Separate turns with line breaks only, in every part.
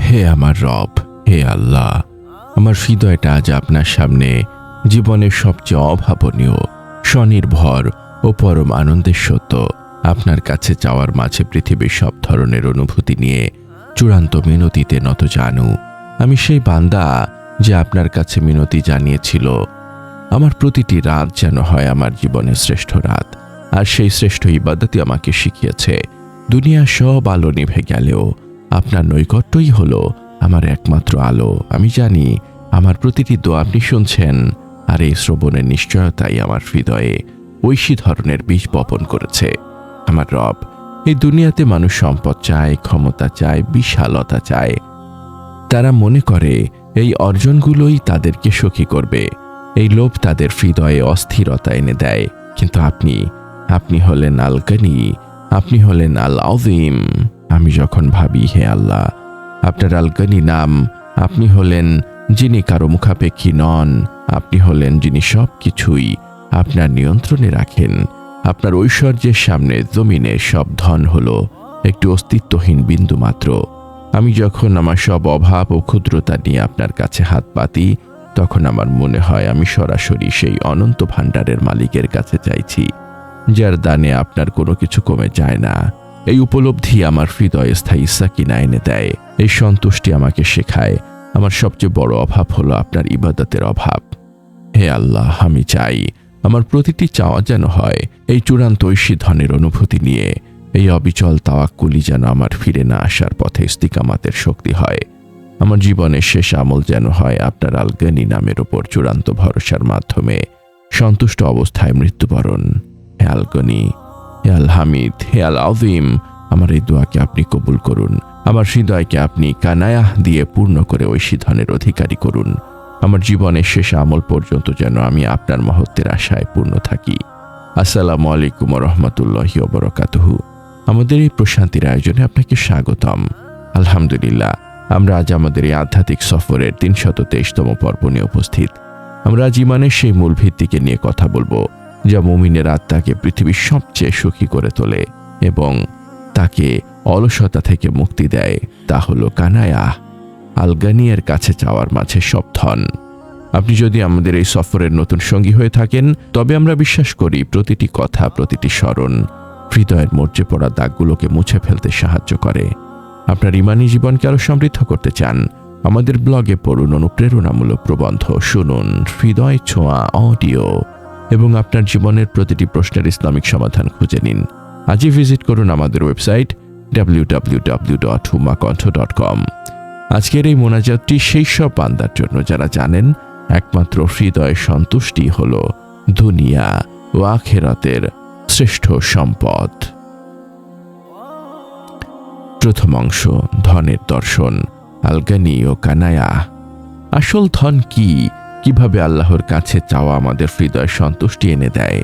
হে আমার রব, হে আল্লাহ, আমার হৃদয়টা আজ আপনার সামনে জীবনের সবচেয়ে অভাবনীয়, স্বনির্ভর ও পরম আনন্দের সত্য আপনার কাছে চাওয়ার মাঝে পৃথিবীর সব ধরনের অনুভূতি নিয়ে চূড়ান্ত মিনতিতে নত জানু। আমি সেই বান্দা যে আপনার কাছে মিনতি জানিয়েছিল আমার প্রতিটি রাত যেন হয় আমার জীবনের শ্রেষ্ঠ রাত। আর সেই শ্রেষ্ঠ ইবাদতই আমাকে শিখিয়েছে দুনিয়া সব আলো নিভে গেলেও আপনার নৈকট্যই হলো আমার একমাত্র আলো। আমি জানি আমার প্রতিটি দোয়া আপনি শুনছেন, আর এই শ্রবণের নিশ্চয়তাই আমার হৃদয়ে ঐশী ধরনের বীজ বপন করেছে। আমার রব, এই দুনিয়াতে মানুষ সম্পদ চায়, ক্ষমতা চায়, বিশালতা চায়। তারা মনে করে এই অর্জনগুলোই তাদেরকে সুখী করবে। এই লোভ তাদের হৃদয়ে অস্থিরতা এনে দেয়। কিন্তু আপনি হলেন আল গনি, আপনি হলেন আল আযীম। আমি যখন ভাবি হে আল্লাহ, আপনার আল গনি নাম, আপনি হলেন যিনি কারো মুখাপেক্ষী নন, আপনি হলেন যিনি সব কিছুই আপনার নিয়ন্ত্রণে রাখেন। আপনার ঐশ্বর্যের সামনে জমিনের সব ধন হলো একটি অস্তিত্বহীন বিন্দু মাত্র। আমি যখন আমার সব অভাব ও ক্ষুদ্রতা নিয়ে আপনার কাছে হাত পাতি, তখন আমার মনে হয় আমি সরাসরি সেই অনন্ত ভাণ্ডারের মালিকের কাছে চাইছি, যার দানে আপনার কোনো কিছু কমে যায় না। এই উপলব্ধি আমার হৃদয়ে স্থায়ী সাকিনা এনে দেয়। এই সন্তুষ্টি আমাকে শেখায় আমার সবচেয়ে বড় অভাব হলো আপনার ইবাদতের অভাব। হে আল্লাহ, আমি চাই আমার প্রতিটি চাওয়া যেন হয় এই চূড়ান্ত ঐশী ধনের অনুভূতি নিয়ে। এই অবিচল তাওয়াক্কুলি যেন আমার ফিরে না আসার পথে ইস্তিকামাতের শক্তি হয়। আমার জীবনের শেষ আমল যেন হয় আপনার আল গনি নামের ওপর চূড়ান্ত ভরসার মাধ্যমে সন্তুষ্ট অবস্থায় মৃত্যুবরণ। হে আল গনি, হে আল হামিদ, হে আল আযীম, আমার এই দোয়াকে আপনি কবুল করুন। আমার হৃদয়কে আপনি কানায়াহ দিয়ে পূর্ণ করে ঐশী ধনের অধিকারী করুন। আমার জীবনের শেষ আমল পর্যন্ত যেন আমি আপনার মহত্বের আশায় পূর্ণ থাকি। আসসালামু আলাইকুম ওয়া রাহমাতুল্লাহি ওয়া বারাকাতুহু। আমাদের এই প্রশান্তির আয়োজনে আপনাকে স্বাগতম। আলহামদুলিল্লাহ, আমরা আজ আমাদের এই আধ্যাত্মিক সফরের ৩২৩তম পর্ব নিয়ে উপস্থিত। আমরা আজ ঈমানের সেই মূল ভিত্তিকে নিয়ে কথা বলবো, যা মুমিনের আত্মাকে পৃথিবীর সবচেয়ে সুখী করে তোলে এবং তাকে অলসতা থেকে মুক্তি দেয়। তা হলো কানায়াহ, আল গনিয়ের কাছে চাওয়ার মাঝে সব ধন। আপনি যদি আমাদের এই সফরের নতুন সঙ্গী হয়ে থাকেন, তবে আমরা বিশ্বাস করি প্রতিটি কথা, প্রতিটি স্মরণ হৃদয়ের মরচে পড়া দাগগুলোকে মুছে ফেলতে সাহায্য করে। আপনার ঈমানি জীবনকে আরো সমৃদ্ধ করতে চান? আমাদের ব্লগে পড়ুন অনুপ্রেরণামূলক প্রবন্ধ, শুনুন হৃদয় ছোঁয়া অডিও এবং আপনার জীবনের প্রতিটি প্রশ্নের ইসলামিক সমাধান খুঁজে নিন। আজই ভিজিট করুন আমাদের ওয়েবসাইট www.humakonth.com। আজকের এই মোনাজাতটি সেই সব বান্দার জন্য যারা জানেন একমাত্র হৃদয় সন্তুষ্টি হল দুনিয়া ও আখিরাতের শ্রেষ্ঠ সম্পদ। প্রথম অংশ, ধনের দর্শন, আল গনি ও কানায়াহ। আসল ধন কি? কিভাবে আল্লাহর কাছে চাওয়া আমাদের হৃদয় সন্তুষ্টি এনে দেয়?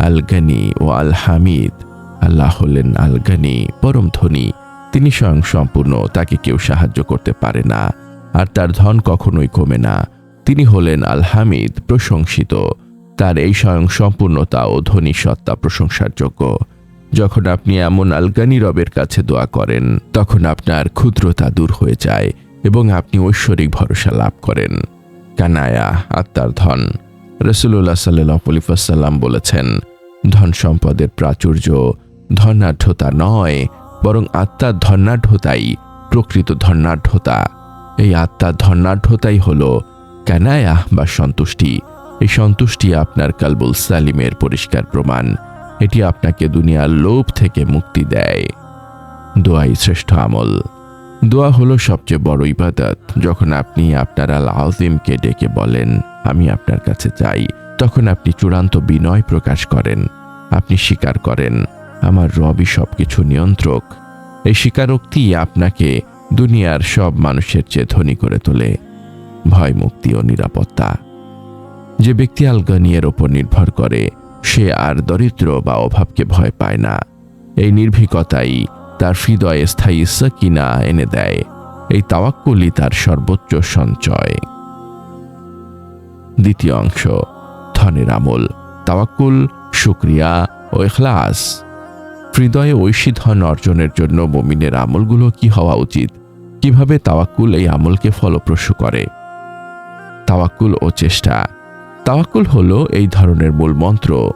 আল গনি ও আল হামিদ। আল্লাহ হলেন আল গনি, পরম ধনী। তিনি স্বয়ং সম্পূর্ণ, তাকে কেউ সাহায্য করতে পারে না, আর তার ধন কখনোই কমে না। তিনি হলেন আল হামিদ, প্রশংসিত। তার এই স্বয়ং সম্পূর্ণতা ও ধনী সত্তা প্রশংসার যোগ্য। যখন আপনি এমন আল গনি রবের কাছে দোয়া করেন, তখন আপনার ক্ষুদ্রতা দূর হয়ে যায় এবং আপনি ঐশ্বরিক ভরসা লাভ করেন। কানায়াহ, আত্মার ধন। রাসূলুল্লাহ সাল্লাল্লাহু আলাইহি ওয়াসাল্লাম বলেছেন, ধন সম্পদের প্রাচুর্য ধনাঢ্যতা নয়, বরং আত্মার ধনাঢ্যতাই প্রকৃত ধনাঢ্যতা। এই আত্মার ধনাঢ্যতাই হলো কানায়াহ বা সন্তুষ্টি। এই সন্তুষ্টি আপনার কালবুল সালিমের পরিষ্কার প্রমাণ। এটি আপনাকে দুনিয়ার লোভ থেকে মুক্তি দেয়। দোয়াই শ্রেষ্ঠ আমল। দোয়া হলো সবচেয়ে বড় ইবাদত। যখন আপনি আপনার আল আযীমকে ডেকে বলেন আমি আপনার কাছে চাই, তখন আপনি চূড়ান্ত বিনয় প্রকাশ করেন। আপনি স্বীকার করেন আমার রবই সবকিছু নিয়ন্ত্রক। এই স্বীকারোক্তি আপনাকে দুনিয়ার সব মানুষের চেয়ে ধনী করে তোলে। ভয় মুক্তি ও নিরাপত্তা। যে ব্যক্তি আল গনিয়ের ওপর নির্ভর করে, সে আর দরিদ্র বা অভাবকে ভয় পায় না। এই নির্ভীকতাই তার হৃদয়ে স্থায়ী সাকিনা এনে দেয়। এই তাওয়াক্কুলই তার সর্বোচ্চ সঞ্চয়। দ্বিতীয় অংশ, ধনের আমল, তাওয়াক্কুল, শুকরিয়া ও ইখলাস। হৃদয়ে ঐশী ধন অর্জনের জন্য মুমিনের আমলগুলো কি হওয়া উচিত? কিভাবে তাওয়াক্কুল এই আমলকে ফলপ্রসূ করে? তাওয়াক্কুল ও চেষ্টা। তাওয়াক্কুল হলো এই ধরনের মূল মন্ত্র।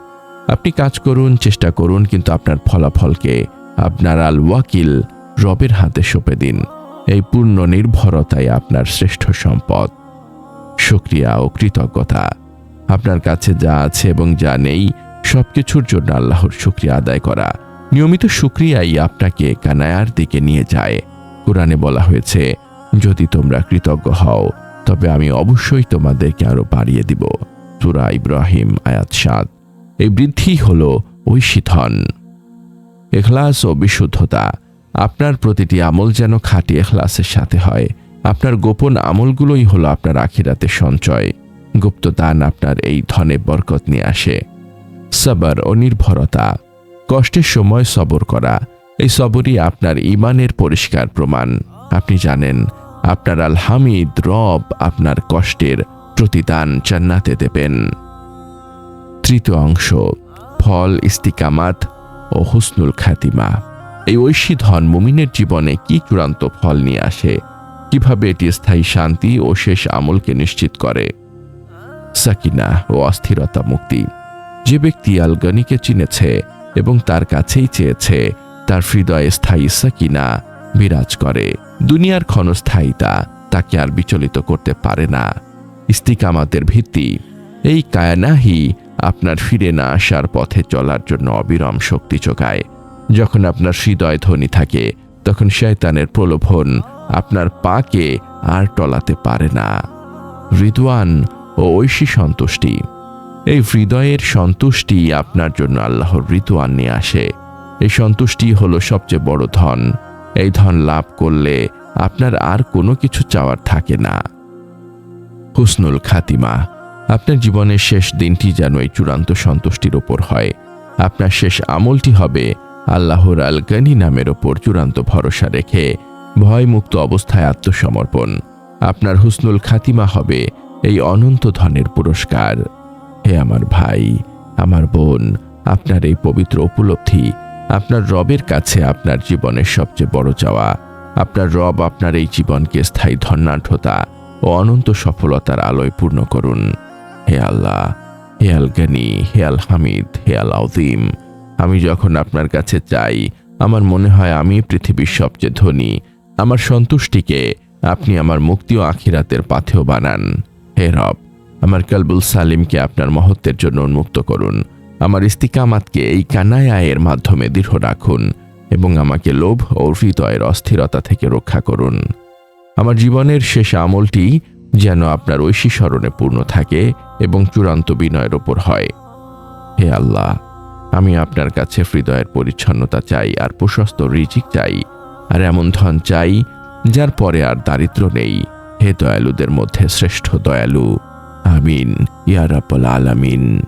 আপনি কাজ করুন, চেষ্টা করুন, কিন্তু আপনার ফলাফলকে আপনার আল ওয়াকিল রবের হাতে সঁপে দিন। এই পূর্ণ নির্ভরতাই আপনার শ্রেষ্ঠ সম্পদ। শুকরিয়া ও কৃতজ্ঞতা। আপনার কাছে যা আছে এবং যা নেই সবকিছুর জন্য আল্লাহর শুকরিয়া আদায় করা। নিয়মিত শুকরিয়াই আপনাকে কানায়ার দিকে নিয়ে যায়। কোরআনে বলা হয়েছে, যদি তোমরা কৃতজ্ঞ হও তবে আমি অবশ্যই তোমাদেরকে আরো বাড়িয়ে দিব। সূরা ইব্রাহিম আয়াত ৭। এই বৃদ্ধি হল ঐশী ধন। ইখলাস ও বিশুদ্ধতা। আপনার প্রতিটি আমল যেন খাঁটি ইখলাসের সাথে হয়। আপনার গোপন আমলগুলোই হলো আপনার আখিরাতের সঞ্চয়। গুপ্ত দান আপনার এই ধনে বরকত নিয়ে আসে। সবর ও নির্ভরতা। কষ্টের সময় সবর করা। এই সবরই আপনার ঈমানের পরিষ্কার প্রমাণ। আপনি জানেন আপনার আল হামিদ রব আপনার কষ্টের প্রতিদান জান্নাতে দেবেন। তৃতীয় অংশ, ফল, ইস্তিকামাত ও হুসনুল খাতিমা। এই ঐশী ধন মুমিনের জীবনে কি চূড়ান্ত ফল নিয়ে আসে? কিভাবে এটি স্থায়ী শান্তি ও শেষ আমলকে নিশ্চিত করে? সাকিনা ও অস্থিরতা মুক্তি। যে ব্যক্তি আল গনিকে চিনেছে এবং তার কাছেই চেয়েছে, তার হৃদয়ে স্থায়ী সাকিনা বিরাজ করে। দুনিয়ার ক্ষণস্থায়িতা তাকে আর বিচলিত করতে পারে না। ইস্তিকামাতের ভিত্তি। এই কায়নাহি আপনার ফিরে না আসার পথে চলার জন্য অবিরাম শক্তি যোগায়। যখন আপনার হৃদয় ধনী থাকে তখন শয়তানের প্রলোভন আপনার পাকে আর টলাতে পারে না। রিদওয়ান ও ঐশী সন্তুষ্টি। এই হৃদয়ের সন্তুষ্টি আপনার জন্য আল্লাহর রিদওয়ান নিয়ে আসে। এই সন্তুষ্টি হলো সবচেয়ে বড় ধন। এই ধন লাভ করলে আপনার আর কোনো কিছু চাওয়ার থাকে না। হুসনুল খাতিমা। আপনার জীবনের শেষ দিনটি যেন এই চূড়ান্ত সন্তুষ্টির ওপর হয়। আপনার শেষ আমলটি হবে আল্লাহর আল গনি নামের ওপর চূড়ান্ত ভরসা রেখে ভয়মুক্ত অবস্থায় আত্মসমর্পণ। আপনার হুসনুল খাতিমা হবে এই অনন্ত ধনের পুরস্কার। হে আমার ভাই, আমার বোন, আপনার এই পবিত্র উপলব্ধি আপনার রবের কাছে আপনার জীবনের সবচেয়ে বড় চাওয়া। আপনার রব আপনার এই জীবনকে স্থায়ী ধন্যাঢ্যতা ও অনন্ত সফলতার আলোয় পূর্ণ করুন। হে আল্লাহ, হে আল গনি, হে আল হামিদ, হে আল আযীম, আমি যখন আপনার কাছে চাই আমার মনে হয় আমি পৃথিবীর সবচেয়ে ধনী। আমার সন্তুষ্টিকে আপনি আমার মুক্তি ও আখিরাতের পাথেয় বানান। হে রব, আমার কলবুল সালিমকে আপনার মহত্বের জন্য উন্মুক্ত করুন। আমার ইস্তিকামাতকে এই কানায়ায়ের মাধ্যমে দৃঢ় রাখুন এবং আমাকে লোভ ও হৃদয়ের অস্থিরতা থেকে রক্ষা করুন। আমার জীবনের শেষ আমলটি যেন আপনার ঐশী স্মরণে পূর্ণ থাকে এবং চূড়ান্ত বিনয়ের ওপর হয়। হে আল্লাহ, আমি আপনার কাছে হৃদয়ের পরিচ্ছন্নতা চাই, আর প্রশস্ত রিজিক চাই, আর এমন ধন চাই যার পরে আর দারিদ্র্য নেই। হে দয়ালুদের মধ্যে শ্রেষ্ঠ দয়ালু। আমিন ইয়া রাব্বাল আলামিন।